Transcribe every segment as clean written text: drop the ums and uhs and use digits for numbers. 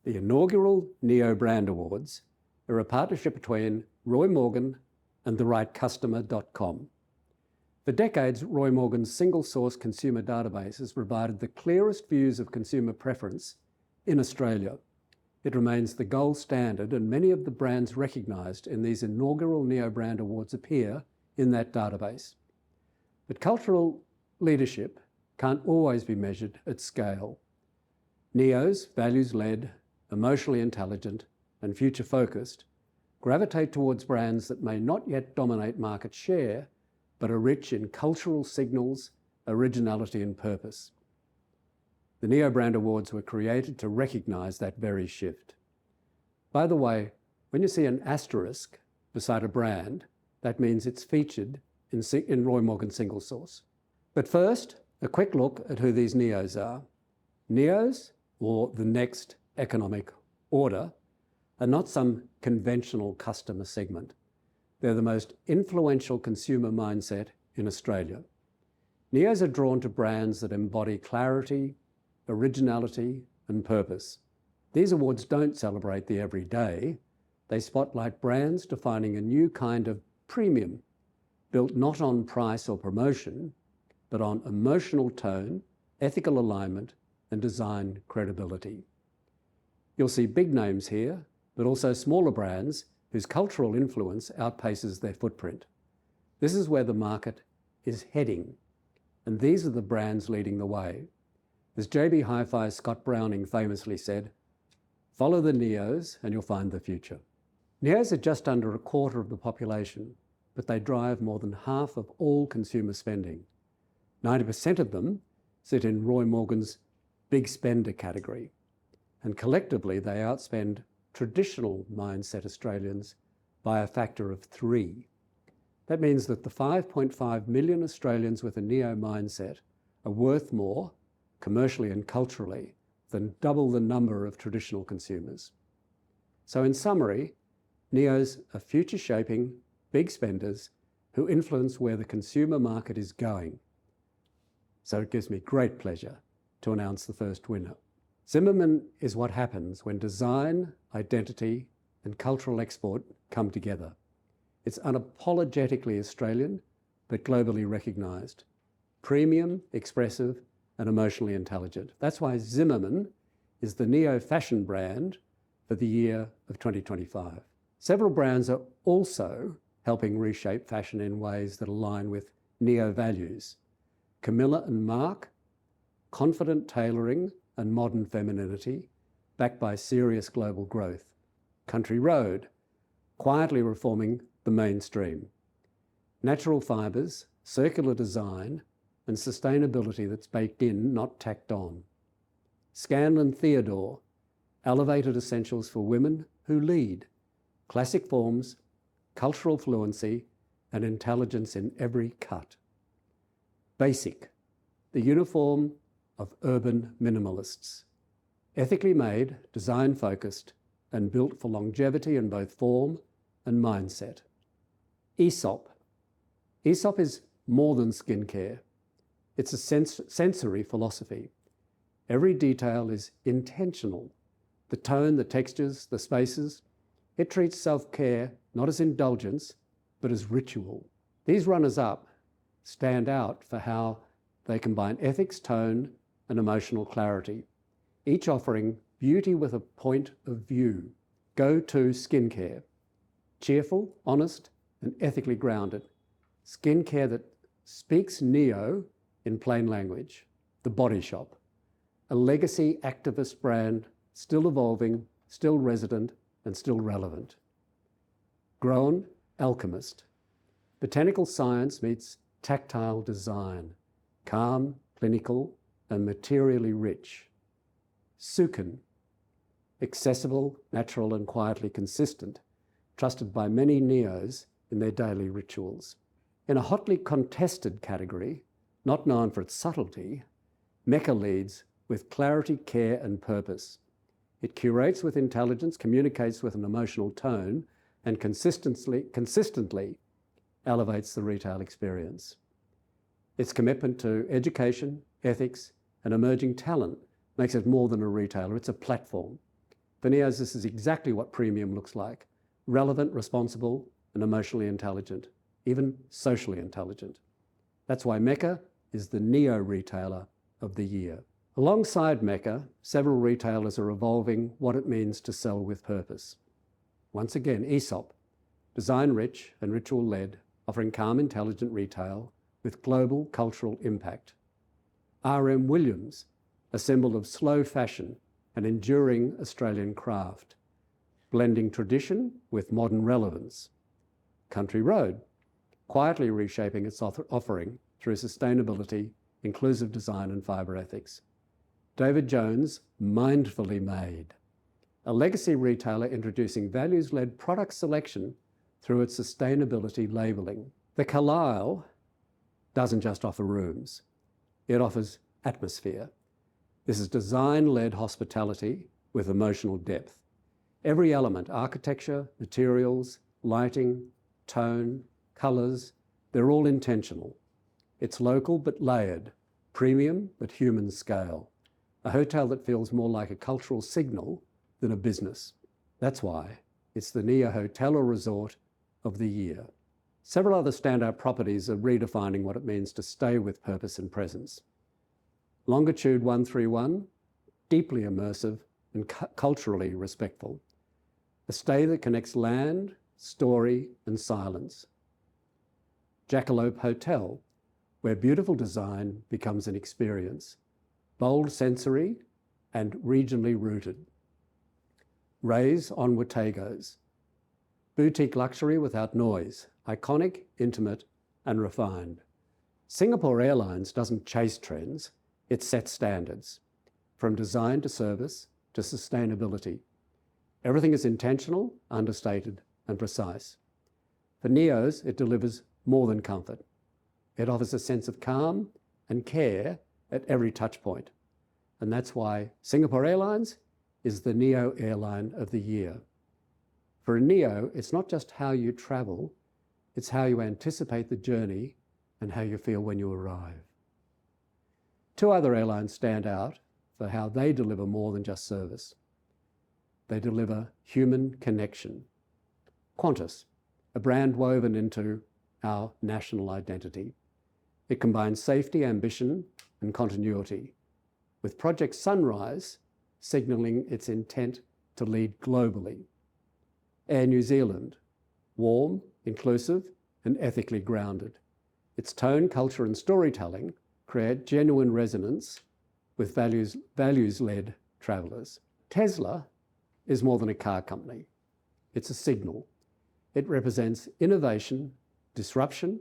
The inaugural Neo Brand Awards are a partnership between Roy Morgan and therightcustomer.com. For decades, Roy Morgan's single-source consumer database has provided the clearest views of consumer preference in Australia. It remains the gold standard, and many of the brands recognised in these inaugural Neo Brand Awards appear in that database. But cultural leadership can't always be measured at scale. Neos, values-led, emotionally intelligent, and future-focused, gravitate towards brands that may not yet dominate market share, but are rich in cultural signals, originality, and purpose. The Neo Brand Awards were created to recognise that very shift. By the way, when you see an asterisk beside a brand, that means it's featured in Roy Morgan single source. But first, a quick look at who these Neos are. Neos, or the next economic order, are not some conventional customer segment. They're the most influential consumer mindset in Australia. Neos are drawn to brands that embody clarity, originality, and purpose. These awards don't celebrate the everyday. They spotlight brands defining a new kind of premium, built not on price or promotion, but on emotional tone, ethical alignment, and design credibility. You'll see big names here, but also smaller brands whose cultural influence outpaces their footprint. This is where the market is heading, and these are the brands leading the way. As JB Hi-Fi's Scott Browning famously said, "Follow the Neos and you'll find the future." Neos are just under a quarter of the population, but they drive more than half of all consumer spending. 90% of them sit in Roy Morgan's big spender category, and collectively they outspend traditional mindset Australians by a factor of 3. That means that the 5.5 million Australians with a Neo mindset are worth more, commercially and culturally, than double the number of traditional consumers. So in summary, Neos are future-shaping, big spenders who influence where the consumer market is going. So it gives me great pleasure to announce the first winner. Zimmermann is what happens when design, identity, and cultural export come together. It's unapologetically Australian, but globally recognised. Premium, expressive, and emotionally intelligent. That's why Zimmermann is the Neo fashion brand for the year of 2025. Several brands are also helping reshape fashion in ways that align with Neo values. Camilla and Mark, confident tailoring and modern femininity, backed by serious global growth. Country Road, quietly reforming the mainstream. Natural fibres, circular design, and sustainability that's baked in, not tacked on. Scanlan Theodore, elevated essentials for women who lead. Classic forms, cultural fluency, and intelligence in every cut. Basic, the uniform of urban minimalists. Ethically made, design-focused, and built for longevity in both form and mindset. Aesop. Aesop is more than skincare. It's a sensory philosophy. Every detail is intentional. The tone, the textures, the spaces. It treats self-care not as indulgence, but as ritual. These runners-up stand out for how they combine ethics, tone, and emotional clarity, each offering beauty with a point of view. Go-to skincare. Cheerful, honest, and ethically grounded. Skincare that speaks Neo in plain language. The Body Shop. A legacy activist brand, still evolving, still resident, and still relevant. Grown Alchemist. Botanical science meets tactile design. Calm, clinical, and materially rich. Sukin. Accessible, natural, and quietly consistent, trusted by many Neos in their daily rituals. In a hotly contested category, not known for its subtlety, Mecca leads with clarity, care, and purpose. It curates with intelligence, communicates with an emotional tone, and consistently elevates the retail experience. Its commitment to education, ethics, and emerging talent makes it more than a retailer, it's a platform For Neos, this is exactly what premium looks like: relevant, responsible, and emotionally intelligent, even socially intelligent. That's why Mecca is the Neo Retailer of the Year. Alongside Mecca, several retailers are evolving what it means to sell with purpose. Once again, Aesop, design-rich and ritual-led, offering calm, intelligent retail with global cultural impact. R.M. Williams, a symbol of slow fashion and enduring Australian craft, blending tradition with modern relevance. Country Road, quietly reshaping its offering through sustainability, inclusive design and fibre ethics. David Jones, mindfully made, a legacy retailer introducing values-led product selection through its sustainability labelling. The Carlisle doesn't just offer rooms, it offers atmosphere. This is design-led hospitality with emotional depth. Every element, architecture, materials, lighting, tone, colours, they're all intentional. It's local but layered, premium but human scale. A hotel that feels more like a cultural signal than a business. That's why it's the Neo Hotel or Resort of the Year. Several other standout properties are redefining what it means to stay with purpose and presence. Longitude 131, deeply immersive and culturally respectful. A stay that connects land, story, and silence. Jackalope Hotel, where beautiful design becomes an experience. Bold sensory and regionally rooted. Rays on Watagos. Boutique luxury without noise, iconic, intimate, and refined. Singapore Airlines doesn't chase trends, it sets standards. From design to service to sustainability. Everything is intentional, understated, and precise. For Neos, it delivers more than comfort. It offers a sense of calm and care at every touch point. And that's why Singapore Airlines is the Neo Airline of the Year. For a Neo, it's not just how you travel, it's how you anticipate the journey and how you feel when you arrive. Two other airlines stand out for how they deliver more than just service. They deliver human connection. Qantas, a brand woven into our national identity. It combines safety, ambition, and continuity, with Project Sunrise signalling its intent to lead globally. Air New Zealand, warm, inclusive, and ethically grounded. Its tone, culture, and storytelling create genuine resonance with values-led travellers. Tesla is more than a car company. It's a signal. It represents innovation, disruption,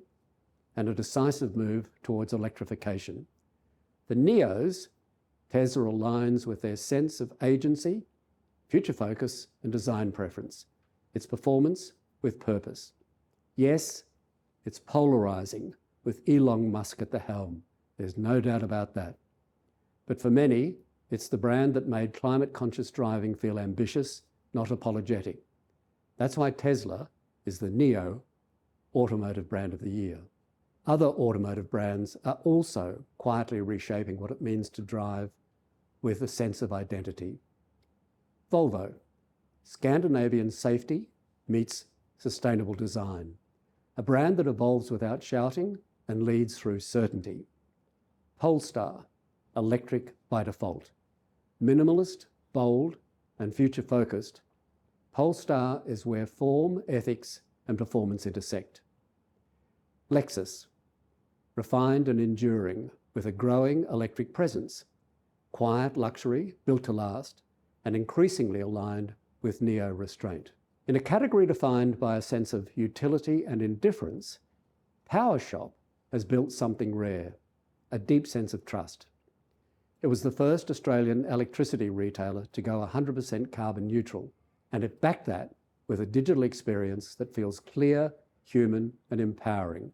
and a decisive move towards electrification. For Neos, Tesla aligns with their sense of agency, future focus, and design preference. It's performance with purpose. Yes, it's polarising with Elon Musk at the helm. There's no doubt about that. But for many, it's the brand that made climate-conscious driving feel ambitious, not apologetic. That's why Tesla is the Neo Automotive Brand of the Year. Other automotive brands are also quietly reshaping what it means to drive with a sense of identity. Volvo, Scandinavian safety meets sustainable design. A brand that evolves without shouting and leads through certainty. Polestar, electric by default. Minimalist, bold, and future-focused, Polestar is where form, ethics, and performance intersect. Lexus, refined and enduring, with a growing electric presence. Quiet luxury, built to last, and increasingly aligned with Neo restraint. In a category defined by a sense of utility and indifference, PowerShop has built something rare, a deep sense of trust. It was the first Australian electricity retailer to go 100% carbon neutral, and it backed that with a digital experience that feels clear, human, and empowering.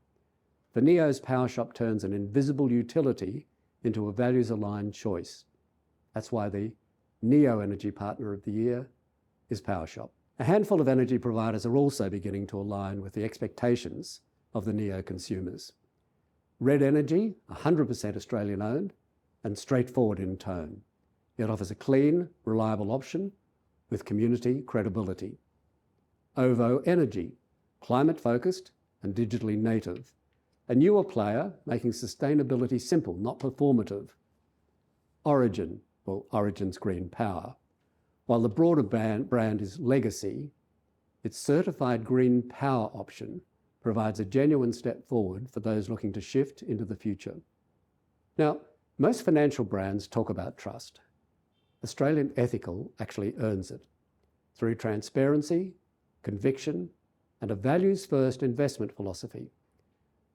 For Neo's, PowerShop turns an invisible utility into a values-aligned choice. That's why the Neo Energy Partner of the Year is PowerShop. A handful of energy providers are also beginning to align with the expectations of the Neo consumers. Red Energy, 100% Australian-owned and straightforward in tone. It offers a clean, reliable option with community credibility. OVO Energy, climate-focused and digitally native. A newer player making sustainability simple, not performative. Origin, well, Origin's green power. While the broader brand is legacy, its certified green power option provides a genuine step forward for those looking to shift into the future. Now, most financial brands talk about trust. Australian Ethical actually earns it through transparency, conviction, and a values-first investment philosophy.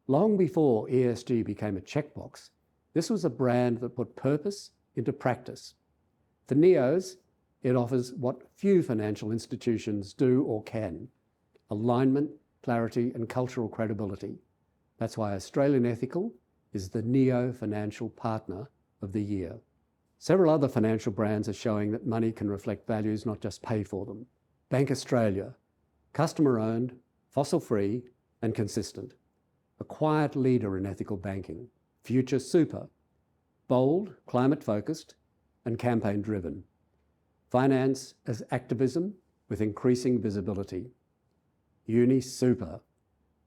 Long before ESG became a checkbox, this was a brand that put purpose into practice. For NEOs, it offers what few financial institutions do or can: alignment, clarity, and cultural credibility. That's why Australian Ethical is the NEO Financial Partner of the Year. Several other financial brands are showing that money can reflect values, not just pay for them. Bank Australia, customer-owned, fossil-free, and consistent. A quiet leader in ethical banking. Future Super, bold, climate-focused, and campaign-driven. Finance as activism with increasing visibility. Uni Super,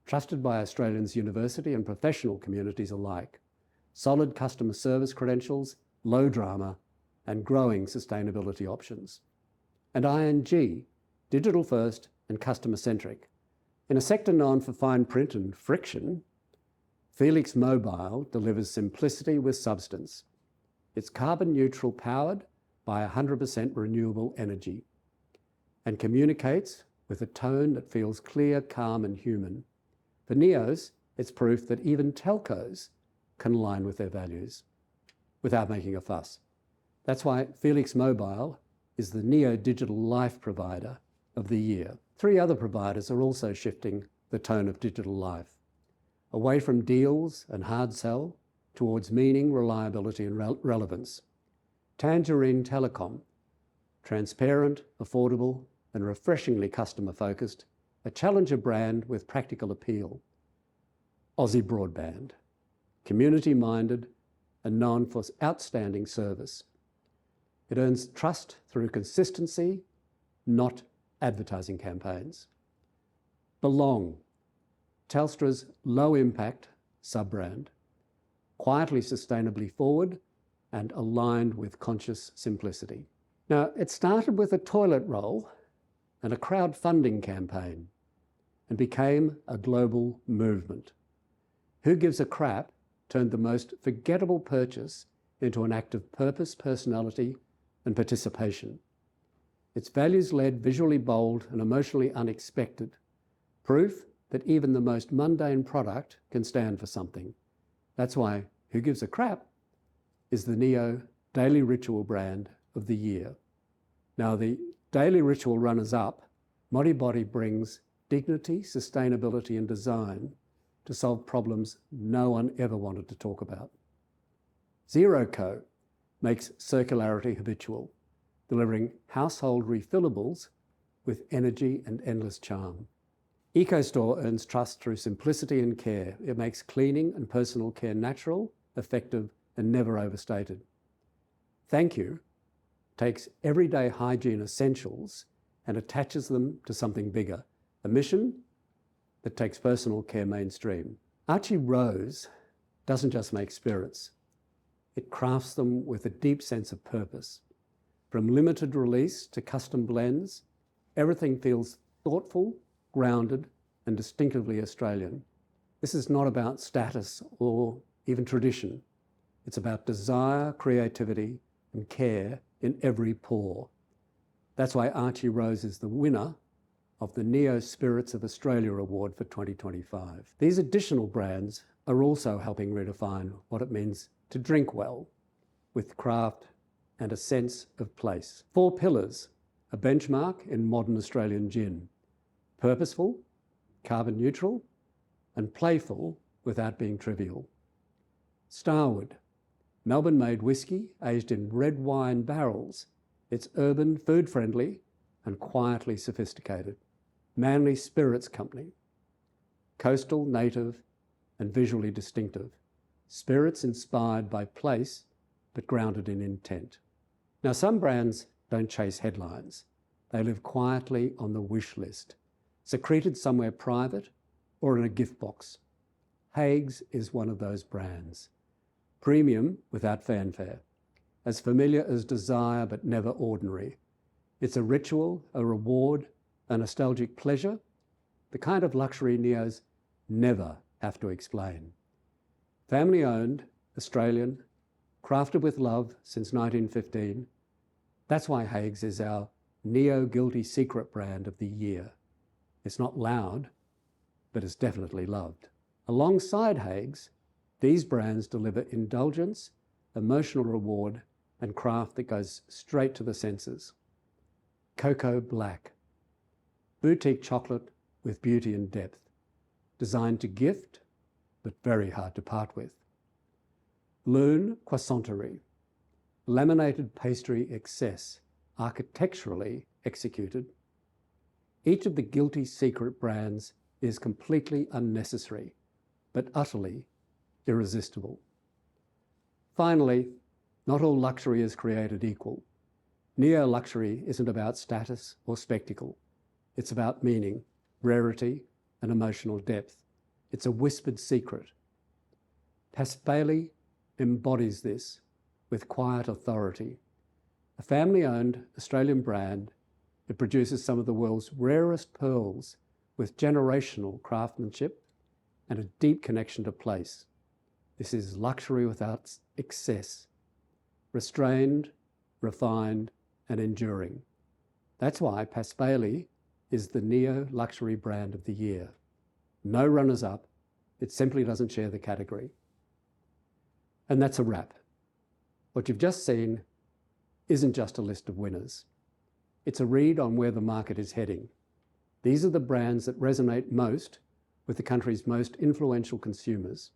trusted by Australians' university and professional communities alike. Solid customer service credentials, low drama, and growing sustainability options. And ING, digital first and customer centric. In a sector known for fine print and friction, Felix Mobile delivers simplicity with substance. It's carbon neutral, powered by 100% renewable energy, and communicates with a tone that feels clear, calm, and human. For NEOs, it's proof that even telcos can align with their values without making a fuss. That's why Felix Mobile is the NEO Digital Life Provider of the Year. 3 other providers are also shifting the tone of digital life, away from deals and hard sell towards meaning, reliability, and relevance. Tangerine Telecom, transparent, affordable, and refreshingly customer-focused, a challenger brand with practical appeal. Aussie Broadband, community-minded and known for outstanding service. It earns trust through consistency, not advertising campaigns. Belong, Telstra's low-impact sub-brand, quietly sustainably forward and aligned with conscious simplicity. Now, it started with a toilet roll and a crowdfunding campaign and became a global movement. Who Gives a Crap turned the most forgettable purchase into an act of purpose, personality, and participation. It's values-led, visually bold, and emotionally unexpected. Proof that even the most mundane product can stand for something. That's why Who Gives a Crap is the NEO Daily Ritual brand of the year. Now, the Daily Ritual runners-up, Modibody brings dignity, sustainability, and design to solve problems no one ever wanted to talk about. ZeroCo makes circularity habitual, delivering household refillables with energy and endless charm. EcoStore earns trust through simplicity and care. It makes cleaning and personal care natural, effective, and never overstated. Thank You takes everyday hygiene essentials and attaches them to something bigger, a mission that takes personal care mainstream. Archie Rose doesn't just make spirits. It crafts them with a deep sense of purpose. From limited release to custom blends, everything feels thoughtful, grounded, and distinctively Australian. This is not about status or even tradition. It's about desire, creativity, and care in every pore. That's why Archie Rose is the winner of the NEO Spirits of Australia Award for 2025. These additional brands are also helping redefine what it means to drink well, with craft and a sense of place. 4 Pillars, a benchmark in modern Australian gin. Purposeful, carbon neutral, and playful without being trivial. Starward, Melbourne-made whiskey aged in red wine barrels. It's urban, food-friendly, and quietly sophisticated. Manly Spirits Company, coastal, native, and visually distinctive. Spirits inspired by place, but grounded in intent. Now, some brands don't chase headlines. They live quietly on the wish list, secreted somewhere private or in a gift box. Hague's is one of those brands. Premium without fanfare. As familiar as desire but never ordinary. It's a ritual, a reward, a nostalgic pleasure, the kind of luxury Neos never have to explain. Family-owned, Australian, crafted with love since 1915. That's why Hague's is our Neo-guilty secret brand of the year. It's not loud, but it's definitely loved. Alongside Hague's, these brands deliver indulgence, emotional reward, and craft that goes straight to the senses. Cocoa Black. Boutique chocolate with beauty and depth. Designed to gift, but very hard to part with. Lune Croissanterie. Laminated pastry excess, architecturally executed. Each of the guilty secret brands is completely unnecessary, but utterly irresistible. Finally, not all luxury is created equal. Neo-luxury isn't about status or spectacle. It's about meaning, rarity, and emotional depth. It's a whispered secret. Pasquale embodies this with quiet authority. A family-owned Australian brand, it produces some of the world's rarest pearls with generational craftsmanship and a deep connection to place. This is luxury without excess, restrained, refined, and enduring. That's why Pasquale is the neo-luxury brand of the year. No runners-up, it simply doesn't share the category. And that's a wrap. What you've just seen isn't just a list of winners. It's a read on where the market is heading. These are the brands that resonate most with the country's most influential consumers,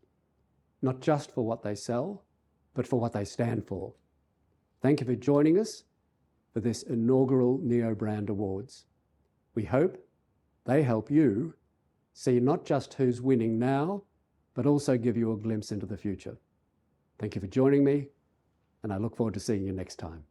not just for what they sell, but for what they stand for. Thank you for joining us for this inaugural Neo Brand Awards. We hope they help you see not just who's winning now, but also give you a glimpse into the future. Thank you for joining me, and I look forward to seeing you next time.